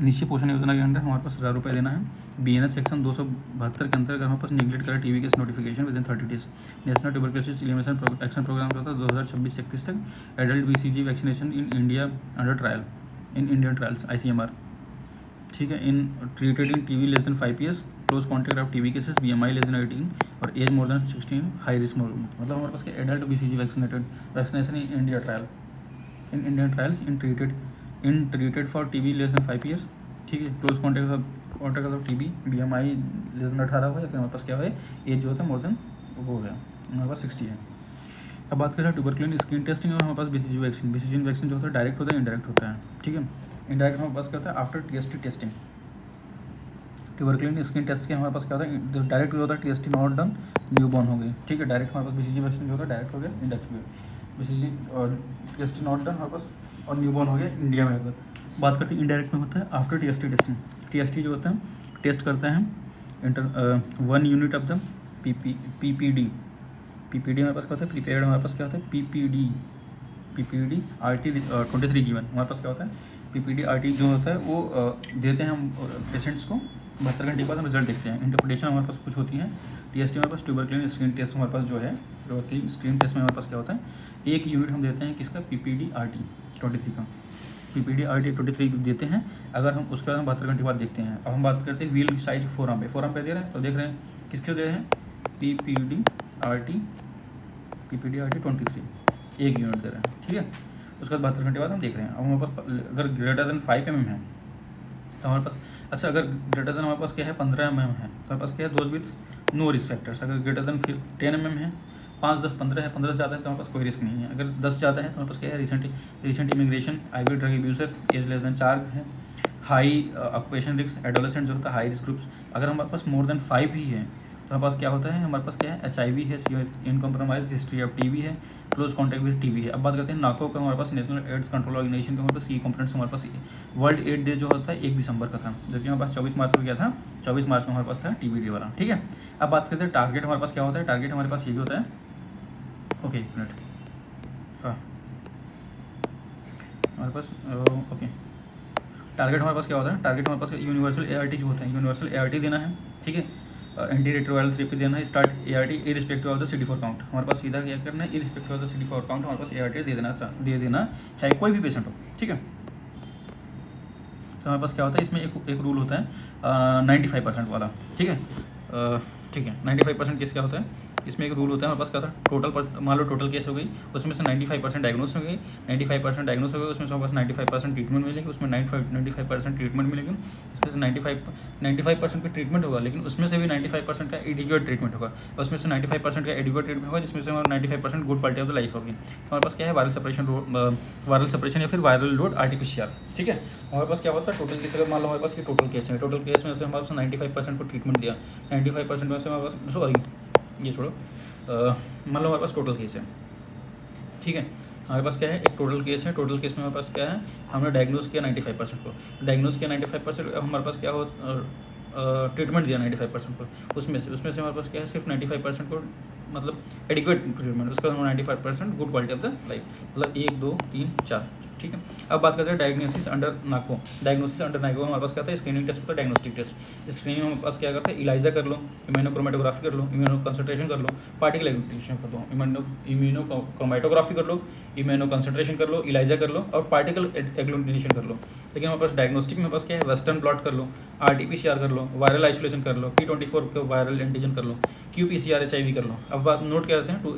निश्चय पोषण योजना के अंदर हमारे पास 1000 रुपये देना है। BNS सेक्शन 272 के अंतर्गत हमारे पास निगलेक्ट करा TB case notification within 30 days. National tuberculosis elimination action programme जो होता है 2026-31 तक। Adult BCG vaccination in India under trial in Indian trials ICMR, ठीक है। In treated in TB less than 5 years, close contact of TB cases, BMI less than 18 और age more than 16, high risk mode. मतलब हमारे पास क्या adult BCG vaccination in India trial in Indian trials in treated for TB less than 5 years, ठीक है। Close contact of TB, BMI less than 18 हो, या फिर हमारे पास क्या है एज जो होता है मोर देन वो हो गया हमारे पास 60 है। अब बात करें ट्यूबरकुलिन स्क्रीन टेस्टिंग और हमारे पास BCG वैक्सीन जो होता है डायरेक्ट होता है इनडायरेक्ट होता है, ठीक है। इनडायरेक्ट हमारे पास क्या होता है after TST testing. Tuberculin screen test के हमारे पास क्या होता है डायरेक्ट जो होता है TST not done new born हो गई, ठीक है। डायरेक्ट हमारे पास BCG वैक्सीन जो होता है डायरेक्ट हो गया, इनडायरेक्ट हो गया BCG और TST नॉट डन हमारे पास और न्यू बॉर्न हो गया इंडिया में। अगर बात करते हैं इनडायरेक्ट में होता है आफ्टर TST टेस्टिंग। TST जो होता है टेस्ट करते हैं 1 यूनिट ऑफ द PPD हमारे पास क्या होता है प्रीपेड, हमारे पास क्या होता है PPD RT 23 गिवन। हमारे पास क्या होता है PPD RT जो होता है वो देते हैं हम पेशेंट्स को, 72 घंटे बाद हम रिजल्ट देखते हैं। इंटरप्रिटेशन हमारे पास कुछ होती है। TST हमारे पास ट्यूबरकुलिन स्क्रीन टेस्ट हमारे पास जो है, ट्यूबरकुलिन स्क्रीन टेस्ट में हमारे पास क्या होता है 1 यूनिट हम देते हैं किसका PPD RT 23 का, PPD RT 23 देते हैं। अगर हम उसके बाद हम 72 घंटे बाद देखते हैं। अब हम बात करते हैं व्हील साइज फोरम पे दे रहे हैं, तो देख रहे हैं किसके दे रहे हैं PPD RT 23 1 यूनिट दे रहे हैं, ठीक है। उसके बाद 72 घंटे बाद हम देख रहे हैं। अब हमारे पास अगर ग्रेटर देन 5 mm है तो हमारे पास अच्छा, अगर ग्रेटर देन हमारे पास क्या है 15 mm है तो हमारे पास क्या है those with no risk factors. अगर ग्रेटर देन 10 mm है, 5, 10, 15 है, 15 से ज़्यादा है तो हमारे पास कोई रिस्क नहीं है। अगर 10 ज़्यादा है तो हमारे पास क्या है recent immigration, IV drug abuser, age less than 4 है, हाई ऑक्यूपेशन रिस्क, एडोलेसेंट जो होता है हाई रिस्क ग्रुप्स। अगर हमारे पास मोर देन 5 ही है तो हमारे पास क्या होता है, हमारे पास क्या है HIV है, इनकम्प्रोमाइज्ड हिस्ट्री ऑफ TB है, क्लोज कॉन्टैक्ट विद TB है। अब बात करते हैं नाको का, हमारे पास नेशनल एड्स कंट्रोल ऑर्गेनाइजेशन का हमारे पास की कंपोनेंट्स हमारे पास वर्ल्ड एड डे जो होता है 1 दिसंबर का था, जबकि हमारे पास 24 मार्च को क्या था 24 मार्च को हमारे पास था TB डे वाला, ठीक है। अब बात करते हैं टारगेट हमारे पास क्या होता है, टारगेट हमारे पास ये होता है, ओके एक मिनट, हाँ हमारे पास ओके टारगेट हमारे पास क्या होता है, टारगेट हमारे पास यूनिवर्सल ART जो होता है, यूनिवर्सल ART देना है, ठीक है। एंटी रेट्रोवायरल थेरेपी देना है, start ART irrespective of the CD4 count. हमारे पास सीधा क्या करना है irrespective of the CD4 count हमारे पास ART दे देना है, कोई भी पेशेंट हो, ठीक है। तो हमारे पास क्या होता है इसमें एक रूल होता है 95% वाला, ठीक है, ठीक है। 95% केस क्या होता है इसमें एक रूल होता है हमारे पास क्या था टोटल, मान लो टोटल केस हो गई उसमें से 95% डायग्नोस हो गई, 95% डायग्नोस हो गई, उसमें से हमारे पास 95% ट्रीटमेंट मिलेगी, उसमें 95% ट्रीटमेंट मिलेगी, इसमें से 95% का ट्रीटमेंट होगा, लेकिन उसमें से भी 95% का एडिक्वेट ट्रीटमेंट होगा, उसमें से 95% का एडिक्वेट ट्रीटमेंट होगा, जिसमें से 95% good quality of the life होगी। तो हमारे पास क्या है वायरल सेपरेशन या फिर वायरल लोड RT-PCR, ठीक है। हमारे पास क्या होता है टोटल केस, अगर मान लो हमारे पास ये टोटल केस है, टोटल केस में से हमारे पास 95% को ट्रीटमेंट दिया, 95% में से हमारे पास सॉरी ये छोड़ो, मान लो हमारे पास टोटल केस है, ठीक है। हमारे पास क्या है एक टोटल केस है, टोटल केस में हमारे पास क्या है हमने डायग्नोस किया 95% को, डायग्नोस किया 95%, हमारे पास क्या हो ट्रीटमेंट दिया 95% को, उसमें से हमारे पास क्या है सिर्फ 95% को मतलब एडिक्वेट ट्रीटमेंट, उसका 95% good quality of the life, मतलब 1 2 3 4। ठीक है, अब बात करते हैं डायग्नोसिस अंडर नाको। डायग्नोसिस अंडर नाको हमारे पास क्या होता है, स्क्रीनिंग टेस्ट होता है, डायग्नोस्टिक टेस्ट। स्क्रीनिंग हमारे पास क्या करता है, इलाइजा कर लो, इम्यूनोक्रोमेटोग्राफी कर लो, इम्यूनो कंसंट्रेशन कर लो, पार्टिकल एग्लूटिनेशन कर लो, इम्यूनोक्रोमेटोग्राफी कर लो, इम्यूनो कंसंट्रेशन कर लो, इलाइजा कर लो और पार्टिकल एग्लूटिनेशन कर लो। लेकिन हमारे पास डायग्नोस्टिक में पास क्या है, वेस्टर्न ब्लॉट कर लो, RT-PCR कर लो, वायरल आइसोलेशन कर लो, P24 के वायरल एंटीजन कर लो, qPCR HIV कर लो। अब बात नोट क्या रहते हैं, to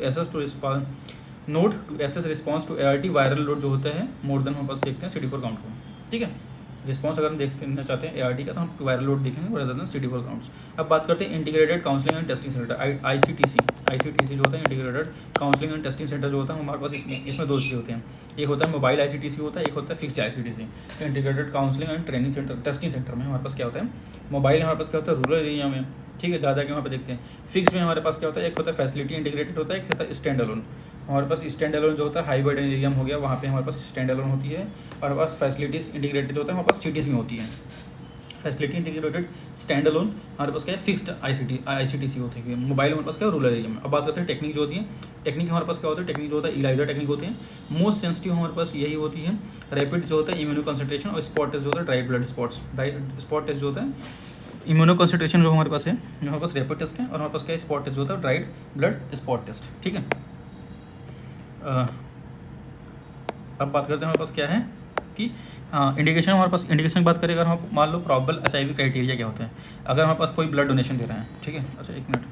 assess response to ART viral load जो होता है मोर देन हमारे पास देखते हैं CD4 काउंट को। ठीक है, रिस्पॉन्स अगर हम देखना चाहते हैं ART का तो हम वायरल लोड देखेंगे rather than CD4 काउंट्स। अब बात करते हैं integrated counselling and testing centre, ICTC जो होता है, integrated counselling and testing centre जो होता है हमारे पास, इसमें दो चीज़ें होती हैं, एक होता है मोबाइल ICTC होता है, एक होता है fixed ICTC। Integrated counselling and training centre, testing centre में हमारे पास क्या होता है, मोबाइल हमारे पास क्या होता है रूरल एरिया में, ठीक है, ज़्यादा के वहाँ पे देखते हैं। फिक्स में हमारे पास क्या होता है, एक होता है फैसिलिटी इंटीग्रेटेड होता है, एक होता है स्टैंड अलोन। हमारे पास स्टैंड अलोन जो होता है हाइब्रिड एरिया में हो गया, वहाँ पे हमारे पास स्टैंड अलोन होती है, और हमारे पास फैसिलिटीज़ इंटीग्रेटेड होता है हमारे पास सिटीज़ में होती है। फैसिलिटी इंटीग्रेटेड स्टैंड अलोन हमारे पास क्या है, फिक्स्ड ICTC होते हैं। मोबाइल हमारे पास क्या है, रूरल एरिया में। अब बात करते हैं टेक्निक जो होती है, टेक्निक हमारे पास क्या होता है, टेक्निक जो होता है इलाइजा टेक्निक होते हैं। मोस्ट सेंसिटिव हमारे पास यही होती है, रैपिड जो होता है इम्यूनो कंसंट्रेशन, और स्पॉट टेस्ट जो होता है ड्राई ब्लड स्पॉट टेस्ट जो होता है, इम्यूनो कंसंट्रेशन जो हमारे पास है, जो हमारे पास रैपिड टेस्ट है, और हमारे पास क्या है, स्पॉट टेस्ट जो होता है ड्राइड ब्लड स्पॉट टेस्ट। ठीक है, अब बात करते हैं हमारे पास क्या है कि इंडिकेशन, हमारे पास इंडिकेशन की बात करें अगर हम मान लो प्रॉबल HIV क्राइटेरिया क्या होता है, अगर हमारे पास कोई ब्लड डोनेशन दे रहा है, ठीक है, अच्छा 1 मिनट,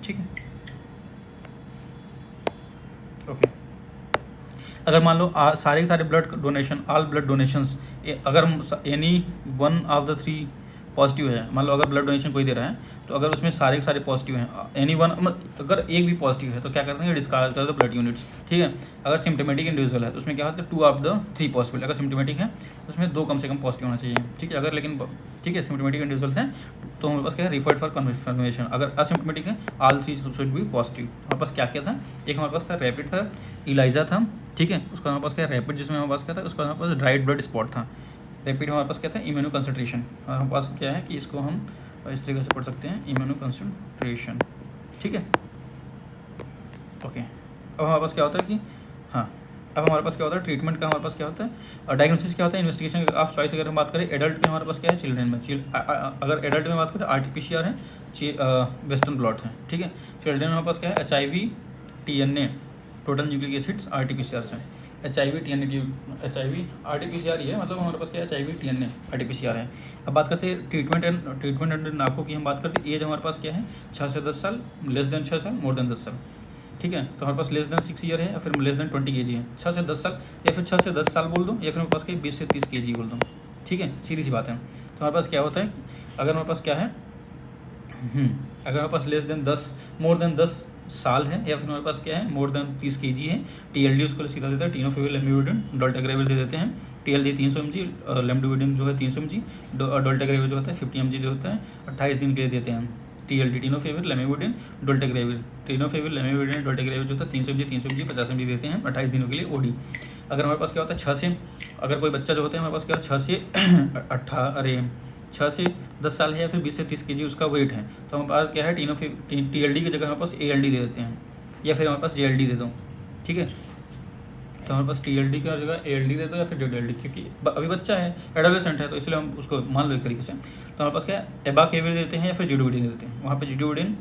ठीक है, ओके। अगर मान लो सारे के सारे blood donation, all blood donations, अगर any one of the 3 positive है, मान लो अगर ब्लड डोनेशन कोई दे रहा है तो अगर उसमें सारे के सारे पॉजिटिव हैं, एनी वन, अगर एक भी पॉजिटिव है तो क्या करते हैं, डिस्कार्ड कर दो ब्लड यूनिट्स। ठीक है, अगर सिम्टोमेटिक इंडिविजुअल है तो उसमें क्या होता है, 2 ऑफ द 3 पॉसिबल, अगर सिम्टोमेटिक है तो उसमें 2 कम से कम पॉजिटिव होना चाहिए। ठीक है, अगर लेकिन ठीक है सिम्टोमेटिक इंडिविजुअल्स हैं तो हमारे पास क्या है, रिफर्ड फॉर कन्फर्मेशन। अगर असिम्टोमेटिक है ऑल 3 शुड बी पॉजिटिव। हमारे पास क्या क्या था, एक हमारे पास था रैपिड था, इलाइजा था, ठीक है, उसका हमारे पास क्या रैपिड जिसमें हमारे पास क्या था, उसका हमारे पास ड्राइड ब्लड स्पॉट था। रैपिड हमारे पास क्या था, इम्यूनो कंसंट्रेशन, हमारे पास क्या है कि इसको हम इस तरीके से पढ़ सकते हैं, इम्यूनो कंसंट्रेशन। ठीक है, ओके। अब हमारे पास क्या होता है कि हाँ, अब हमारे पास क्या होता है, ट्रीटमेंट का हमारे पास क्या होता है, और डायग्नोसिस क्या होता है, इन्वेस्टिगेशन ऑफ चॉइस। अगर हम बात करें एडल्ट में हमारे पास क्या है, चिल्ड्रन में अगर एडल्ट में बात करें RT-PCR है, वेस्टर्न ब्लॉट है। ठीक है, चिल्ड्रन में हमारे पास क्या है, HIV TNA total nucleic acids RT-PCR से, HIV TNA की RT-PCR ही है, मतलब हमारे पास क्या है, HIV TNA RT-PCR है। अब बात करते हैं ट्रीटमेंट एंड नाको की, हम बात करते हैं एज हमारे पास क्या है, 6 से 10 साल, लेस देन 6 साल, मोर देन 10 साल। ठीक है, तो हमारे पास लेस देन 6 ईयर है या फिर लेस देन 20 kg है, 6 से 10 साल या फिर 6 से 10 साल बोल दो, या फिर हमारे पास क्या 20 से 30 kg बोल दो। ठीक है, सीधी सी बात है। तो हमारे पास क्या होता है, अगर हमारे पास क्या है, अगर हमारे पास लेस देन 10 मोर देन 10 साल है, या फिर हमारे पास क्या है, मोर देन 30 kg है, TLD उसको सीधा देता है, टीनोफेविल लेमिविडिन डोल्टाग्रेविल दे देते हैं। TLD 300 mg, लेमडोविडिन जो है 300 mg, डोल्टाग्रेविल जो होता है 50 mg जो होता है 28 दिन के लिए देते हैं। TLD टीनोफेविल लेमिविडिन डोल्टाग्रेविल, टीनोफेविल लेमिविडिन डोल्टाग्रेविल जो होता है 300 mg 50 mg देते हैं 28 दिनों के लिए OD। अगर हमारे पास क्या होता है 6 से, अगर कोई बच्चा जो होता है हमारे पास क्या 6 से 10 साल है या फिर 20 से 30 kg उसका वेट है, तो हमारे पास क्या है, TLD की जगह हमारे पास ALD दे देते हैं, या फिर हमारे पास JLD दे दो। ठीक है, तो हमारे पास TLD की जगह ALD दे दो या फिर JLD, क्योंकि अभी बच्चा है, एडोलेसेंट है, तो इसलिए हम उसको मान लो एक तरीके से। तो हमारे पास क्या है, एबाकेविर देते हैं या फिर जिडोविडिन देते हैं, वहाँ पे जिडोविडिन,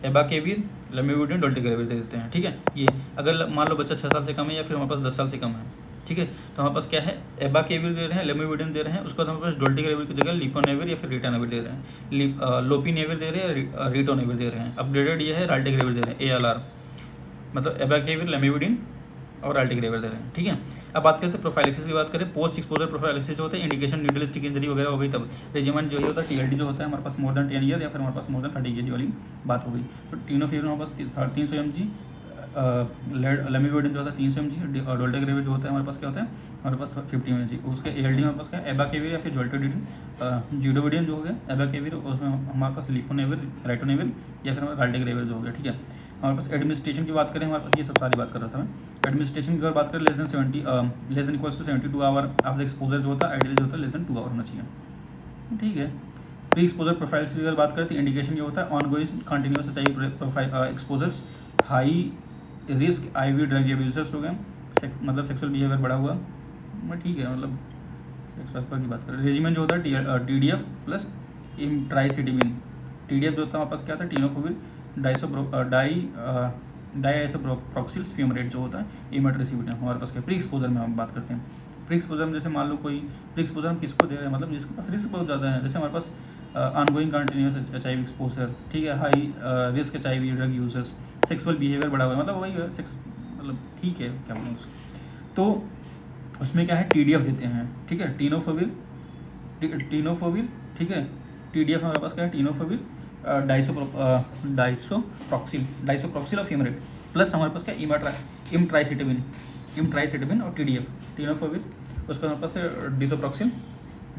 एबाकेविर, लेमिविडिन, डोल्टाग्रेविल दे देते हैं। ठीक है, ये अगर मान लो बच्चा 6 साल से कम है या फिर हमारे पास 10 साल से कम है। ठीक है, तो हमारे पास क्या है, एबाकेविर दे रहे हैं, लेमिविडिन दे रहे हैं, उसके बाद हमारे पास डोल्टाग्रेविल की जगह लिपोनेविर या फिर रिटानेविर दे रहे हैं, लोपिनेविर दे रहे हैं, रिटोनेविर दे रहे हैं। अपडेटेड ये है राल्टेग्रेविल दे रहे हैं, ALR, मतलब एबाकेविर, लेमिविडिन और राल्टेग्रेविल दे रहे हैं। ठीक है, अब बात करते हैं प्रोफाइलिसिस की, बात करें पोस्ट एक्सपोजर प्रोफाइलिसिस जो होता है, इंडिकेशन न्यूडल स्टिक इंजरी वगैरह हो गई, तब रेजिमेंट जो होता है TLD जो होता है हमारे पास मोर देन 10 ईयर या फिर हमारे पास मोर देन 30 kg वाली बात हो गई। तो टीनोफेविर हमारे पास 300 mg, लेमिविडिन जो होता है 300 mg, और डोल्टाग्रेविल जो होता है हमारे पास क्या होता है, हमारे पास 50 mg। उसके ALD हमारे पास क्या है, एबाकेविर या फिर जोल्टोडिन, जिडोविडिन जो हो गया, एबाकेविर, उसमें हमारे पास लिपोनेविर, राइटोनेविर या फिर हमारा राल्टेग्रेविल जो हो गया। ठीक है, हमारे पास एडमिनिस्ट्रेशन की बात करें, हमारे पास ये सब सारी बात कर रहा था मैं। एडमिनिस्ट्रेशन की अगर बात करें, less than 72 hour of the exposure जो होता है, आइडियल जो होता है लेस देन 2 आवर होना चाहिए। ठीक है, प्री एक्सपोजर प्रोफाइल से अगर बात करें तो इंडिकेशन ये होता है on going continuous HIV profile exposures, high risk IV drug abusers हो गए, मतलब सेक्सुअल बिहेवियर बढ़ा हुआ, मैं ठीक है, मतलब सेक्स वर्कर की बात करें। रेजिमेंट जो होता है TDF प्लस इमट्राइसिटिबिन। TDF जो होता है हमारे पास क्या होता है टीनोफोबिल डाइसोप्रोक्सिल फ्यूमरेट जो होता है इमट्राइसिटिबिन हमारे पास क्या प्री एक्सपोजर में हम बात करते हैं। प्री एक्सपोजर में जैसे मान लो कोई प्री एक्सपोजर हम किसको दे रहे हैं, मतलब जिसके पास रिस्क बहुत ज़्यादा है, जैसे हमारे पास ऑनगोइंग कंटिन्यूस HIV एक्सपोजर, ठीक है, high risk HIV drug users, sexual behaviour बढ़ा हुआ है, मतलब वही है सेक्स, मतलब ठीक है क्या बोलूँ उसको, तो उसमें क्या है TDF देते हैं, ठीक है, टीनोफोबिल, ठीक है, TDF हमारे पास क्या है टीनोफोबिल डाइसोप्रोक्सिल और फ्यूमरेट, प्लस हमारे पास क्या इमट्राइसिटिबिन और TDF टीनोफोबिल, उसका हमारे पास है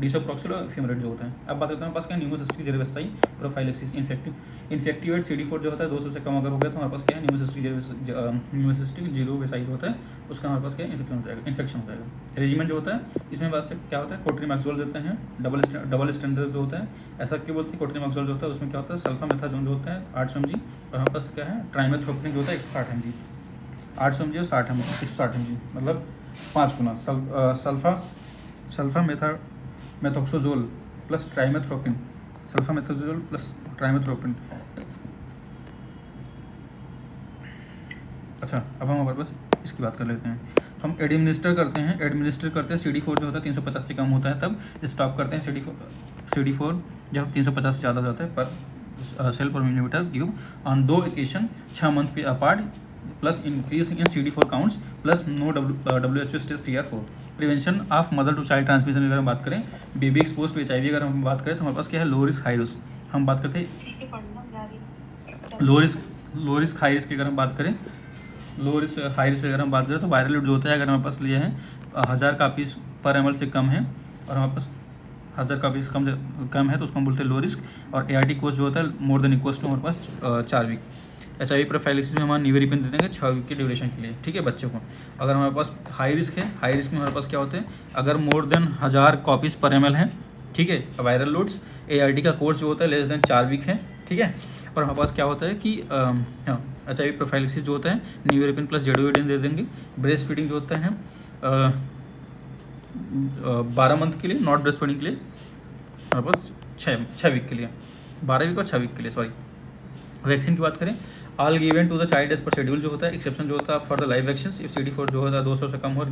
डिसोप्रोक्सिल और फ्यूमरेट जो होता है। अब बात करते हैं हमारे पास क्या न्यूमोसिस्टिक जेरेबेसाई प्रोफाइलेक्सिस इन्फेक्टिवेट CD4 जो होता है 200 से कम अगर हो गया तो हमारे पास क्या है न्यूमोसिस्टिक जेरेबेसाई जो होता है उसका हमारे पास क्या इन्फेक्शन हो जाएगा। रेजिमेंट जो होता है इसमें बात से क्या होता है कोट्रीमैक्सोल देते हैं, डबल स्टैंडर्ड जो होता है, ऐसा क्यों बोलते हैं कोट्रीमैक्सोल जो होता है उसमें क्या होता है सल्फामेथाजोन जो होता है 800 mg, और हमारे पास क्या है ट्राइमेथ्रोपिन जो होता है 160 mg, 800 mg और 160 mg, मतलब 5 गुना सल्फामेथोक्सोजोल प्लस ट्राइमेथ्रोपिन, सल्फामेथोक्सोजोल प्लस ट्राइमेथ्रोपिन। अच्छा, अब हम हमारे पास इसकी बात कर लेते हैं, तो हम एडमिनिस्टर करते हैं CD4 जो होता है 350 से कम होता है तब स्टॉप करते हैं CD4 जब 350 से ज़्यादा हो जाता है पर cell per millimetre cube on 2 occasion 6 month पे apart, plus increase in CD4 counts plus no WHO stage 3 और 4। Prevention of mother to child transmission अगर हम बात करें, बेबी एक्सपोज टू HIV अगर हम बात करें तो हमारे पास क्या है लो रिस्क हाई रिस्क, हम बात करते हैं लो रिस्क हाई रिस्क की अगर हम बात करें, लो रिस्क हाई रिस्क अगर हम बात करें तो वायरल लोड जो होता है अगर हमारे पास लिए हैं 1000 कापीज पर ml से कम है और हमारे पास 1000 कापीज कम है तो उसको हम बोलते हैं लो रिस्क, और ART कोर्स जो होता है मोर देन इक्वल्स टू हमारे पास 4 वीक। HIV प्रोफाइलिसिस में हमारा निवेरिपिन दे देंगे 6 वीक के ड्यूरेशन के लिए, ठीक है बच्चों को। अगर हमारे पास हाई रिस्क है, हाई रिस्क में हमारे पास क्या होते हैं अगर मोर देन 1000 कॉपीज़ पर ml है, ठीक है, वायरल लोड्स, ART का कोर्स जो होता है लेस देन 4 वीक है, ठीक है, और हमारे पास क्या होता है कि HIV प्रोफाइलिसिस जो होता है निवेरिपिन प्लस जेडोइडिन दे देंगे। ब्रेस्ट फीडिंग जो होता है 12 मंथ के लिए, नॉट ब्रेस्ट फीडिंग के लिए हमारे पास 6 वीक के लिए, 12 वीक और 6 वीक के लिए, सॉरी। वैक्सीन की बात करें all given to the child as per schedule जो होता है, एक्सेप्शन जो होता है for the live vaccine if CD4 जो होता है 200 से कम हो,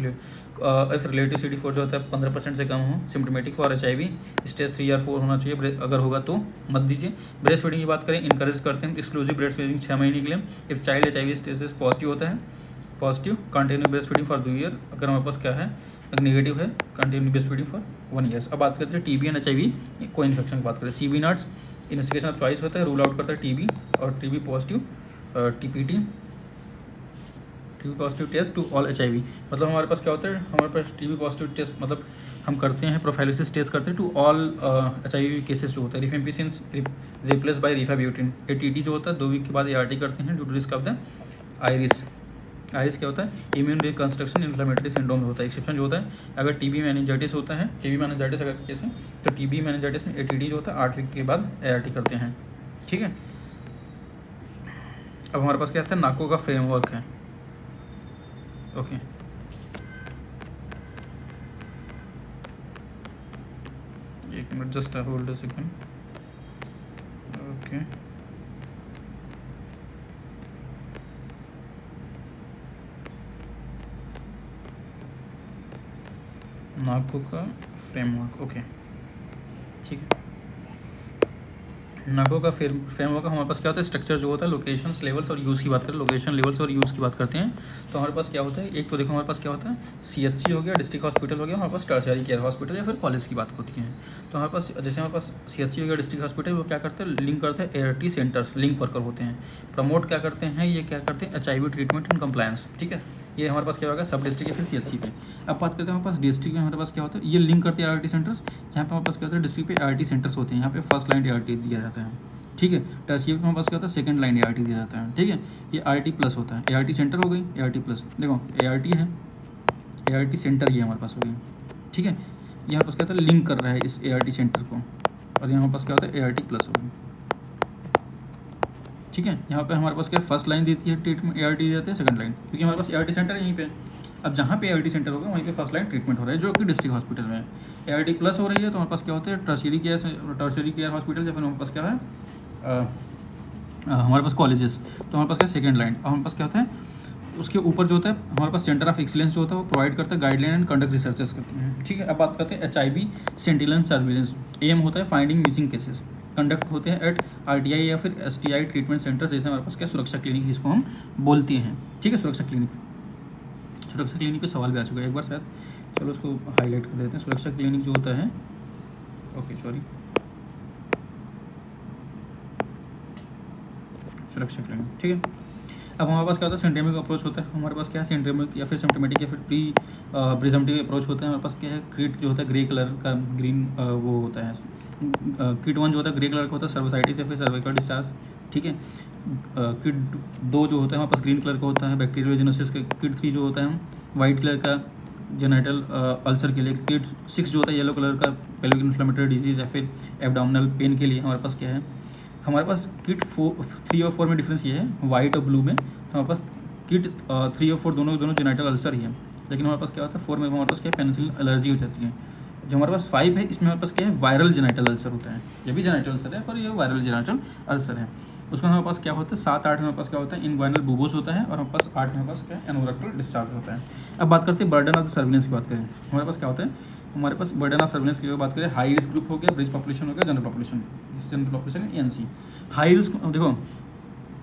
इफ रिलेटिव CD4 जो होता है 15% से कम हो, सिम्टोमेटिक फॉर HIV स्टेज 3 या 4 होना चाहिए, अगर होगा तो मत दीजिए। ब्रेस्ट फीडिंग की बात करें इनकरेज करते हैं एक्सक्लूसिव ब्रेस्ट फीडिंग 6 महीने के लिए, if child HIV stage positive होता है, positive continue breast feeding for 2 year, अगर हमारे पास क्या है नेगेटिव है continue breast feeding for 1 year. अब बात करते हैं TB and HIV coinfection की बात करें, CB नट्स इन्वेस्टिगेशन ऑफ चॉइस होता है, रूल आउट करता है TB और TB positive TB positive test to all HIV, मतलब हमारे पास क्या होता है हमारे पास TB पॉजिटिव टेस्ट मतलब हम करते हैं प्रोफाइलिसिस टेस्ट करते हैं टू ऑल HIV केसेस जो होता है, रिफेम्पिसिन रिप्लेस बाय रिफाब्यूटिन। ATT जो होता है 2 वीक के बाद ART करते हैं due to risk of the IRIS क्या होता है इम्यून रिकंस्ट्रक्शन इन्फ्लेमेटरी सिंड्रोम होता है। एक्सेप्शन जो होता है अगर TB मेनिंजाइटिस होता है, TB मेनिंजाइटिस अगर केस है तो TB मेनिंजाइटिस में ATT जो होता है 8 वीक के बाद ART करते हैं, ठीक है। अब हमारे पास क्या आता है नाको का फ्रेमवर्क है, ओके। एक minute just hold a second, okay. NACO का फ्रेमवर्क, ओके, ठीक है। नाको का फ्रेमवर्क हमारे पास क्या होता है स्ट्रक्चर जो होता है लोकेशंस लेवल्स और यूज़ की बात करें, लोकेशन लेवल्स और यूज़ की बात करते हैं तो हमारे पास क्या होता है एक तो देखो हमारे पास क्या होता है CHC हो गया, डिस्ट्रिक्ट हॉस्पिटल हो गया, हमारे पास टर्शियरी केयर हॉस्पिटल या फिर कॉलेज की बात होती है। तो हमारे पास जैसे हमारे पास CHC हो गया डिस्ट्रिक्ट हॉस्पिटल, वो क्या करते हैं लिंक करते हैं ART सेंटर्स, लिंक वर्कर होते हैं। प्रमोट क्या करते हैं ये क्या करते हैं HIV ट्रीटमेंट एंड कंप्लायंस, ठीक है। ये हमारे पास क्या होगा सब डिस्ट्रिक्ट या फिर CHC पे। अब बात करते हैं हमारे पास डिस्ट्रिक्ट में हमारे पास क्या होता है ये लिंक करते हैं ART सेंटर्स, यहाँ पे हमारे पास क्या होता है डिस्ट्रिक्ट पे ART सेंटर्स होते हैं, यहाँ पे फर्स्ट लाइन ART दिया जाता है, ठीक है। टर्शियरी में हमारे पास क्या होता है सेकंड लाइन ART दिया जाता है, ठीक है। ये ART प्लस होता है, ART सेंटर हो गई, ART प्लस देखो ART है, ART सेंटर ये हमारे पास हो गई, ठीक है। ये हमारे पास क्या होता है लिंक कर रहा है इस ART सेंटर को, और यहाँ पास क्या होता है ART प्लस होगी। ठीक है, यहाँ पे हमारे पास क्या फर्स्ट लाइन देती है ट्रीटमेंट, ART देते हैं सेकंड लाइन, क्योंकि हमारे पास ART सेंटर है यहीं पे। अब जहाँ पे ART सेंटर होगा वहीं पे फर्स्ट लाइन ट्रीटमेंट हो रहा है, जो कि डिस्ट्रिक्ट हॉस्पिटल में है। ART प्लस हो रही है तो हमारे पास क्या होता है टर्शियरी केयर हॉस्पिटल, या फिर हमारे पास क्या है हमारे पास कॉलेजेस, तो हमारे पास क्या सेकंड लाइन। और हमारे पास क्या होता है उसके ऊपर जो होता है हमारे पास सेंटर ऑफ एक्सीलेंस जो होता है वो प्रोवाइड करता है गाइडलाइन एंड कंडक्ट रिसर्चेस करते हैं। ठीक है, अब बात करते हैं HIV सेंटिनल सर्विलेंस। एम होता है फाइंडिंग मिसिंग केसेस, कंडक्ट होते हैं एट RTI या फिर STI ट्रीटमेंट सेंटर, जैसे हमारे पास क्या सुरक्षा क्लिनिक जिसको हम बोलते हैं। ठीक है, सुरक्षा क्लिनिक पे सवाल भी आ चुका है एक बार शायद, चलो उसको हाईलाइट कर देते हैं। सुरक्षा क्लिनिक जो होता है, सुरक्षा क्लिनिक। ठीक है, अब हमारे पास क्या होता है सिम्टोमिक अप्रोच होता है। हमारे पास क्या है सिम्टोमिक या फिर सिम्टोमेटिक या फिर प्रिजम्पटिव अप्रोच होता है। हमारे पास क्या है क्रिट जो होता है ग्रे कलर का, ग्रीन वो होता है। किट 1 जो होता है ग्रे कलर का होता है सर्वसाइटिस या फिर सर्वाइकल डिस्चार्ज। ठीक है, किट 2 जो होता है हमारे पास ग्रीन कलर का होता है बैक्टीरियोजेनेसिस का। किट 3 जो होता है वाइट कलर का जेनाइटल अल्सर के लिए। किट 6 जो होता है येलो कलर का पेल्विक इन्फ्लेमेटरी डिजीज या फिर एब्डोमिनल पेन के लिए। हमारे पास क्या है हमारे पास किट 3 और 4 में डिफरेंस ये है वाइट और ब्लू में। तो हमारे पास किट 3 और 4 दोनों जेनाइटल अल्सर ही है, लेकिन हमारे पास क्या होता है 4 में हमारे पास क्या है पेनिसिलिन एलर्जी हो जाती है। जो हमारे पास 5 है इसमें हमारे पास क्या है वायरल जेनाइटल अल्सर होता है। ये भी जेनाइटल अल्सर है पर ये वायरल जेनाइटल अल्सर है। उसमें हमारे पास क्या होता है 7-8 में हमारे पास क्या होता है इनग्वाइनल बुबोस होता है, और हमारे पास 8 में हमारे पास क्या है एनोरेक्टल डिस्चार्ज होता है। अब बात करते हैं बर्डन ऑफ द सर्विलेंस की बात करें। हमारे पास क्या होता है हमारे पास बर्डन ऑफ सर्विलेंस की बात करें, हाई रिस्क ग्रुप हो गया, ब्रिज पॉपुलेशन हो गया, general population. General population ANC high risk. देखो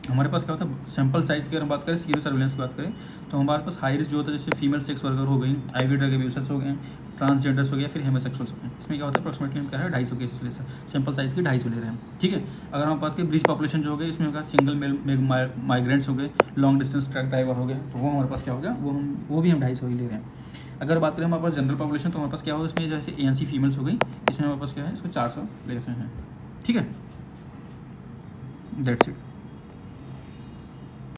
हमारे पास क्या होता है सैंपल साइज की अगर हम बात करें सीरो सर्विलेंस की बात करें तो हमारे पास हाई रिस्क जो होता है जैसे फीमेल सेक्स वर्कर हो गई, IV ड्रग अब्यूजर्स हो गए, ट्रांसजेंडर्स हो गया, फिर हेमोसेक्सुअल्स हो गए। इसमें क्या होता है अप्रॉक्सिमेटली हम क्या है 250 केसेस ले सैंपल साइज की 250 ले रहे हैं। ठीक है, अगर हम बात करें ब्रिज पॉपुलेशन जो हो गई इसमें होगा सिंगल मेल माइग्रेंट्स हो गए, लॉन्ग डिस्टेंस ट्रक ड्राइवर हो गए, तो वो हमारे पास क्या हो गया वो भी हम 250 ही ले रहे हैं। अगर बात करें हमारे पास जनरल पॉपुलेशन तो हमारे पास क्या होगा इसमें जैसे ANC फीमेल्स हो गई, इसमें हमारे पास क्या है इसको 400 ले रहे हैं। ठीक है, दैट्स इट।